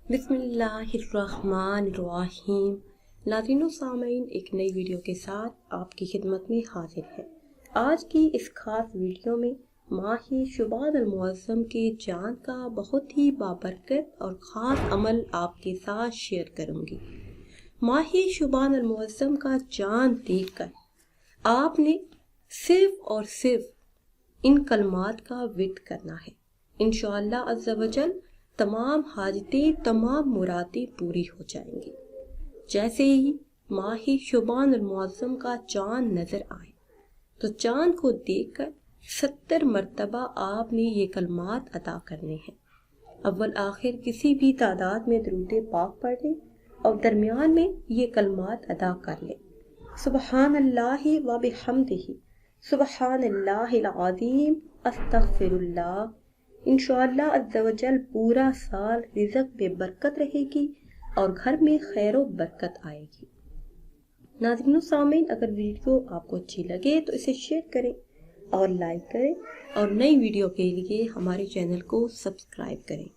بسم اللہ الرحمن الرحیم۔ ناظرین و سامعین، ایک نئی ویڈیو کے ساتھ آپ کی خدمت میں حاضر ہے۔ آج کی اس خاص ویڈیو میں ماہ شعبان المعظم کے چاند کا بہت ہی بابرکت اور خاص عمل آپ کے ساتھ شیئر کروں گی۔ ماہ شعبان المعظم کا چاند دیکھ کر آپ نے صرف اور صرف ان کلمات کا ورد کرنا ہے۔ انشاءاللہ عز و جل تمام حاجتیں، تمام مرادیں پوری ہو جائیں گی۔ جیسے ہی ماہ شعبان المعظم کا چاند نظر آئے تو چاند کو دیکھ کر 70 مرتبہ آپ نے یہ کلمات ادا کرنے ہیں۔ اول آخر کسی بھی تعداد میں درود پاک پڑھ لیں اور درمیان میں یہ کلمات ادا کر لیں۔ سبحان اللہ و بحمدہ، سبحان اللہ العظیم، استغفر اللہ۔ انشاءاللہ عز و جل پورا سال رزق میں برکت رہے گی اور گھر میں خیر و برکت آئے گی۔ ناظرین و سامعین، اگر ویڈیو آپ کو اچھی لگے تو اسے شیئر کریں اور لائک کریں اور نئی ویڈیو کے لیے ہمارے چینل کو سبسکرائب کریں۔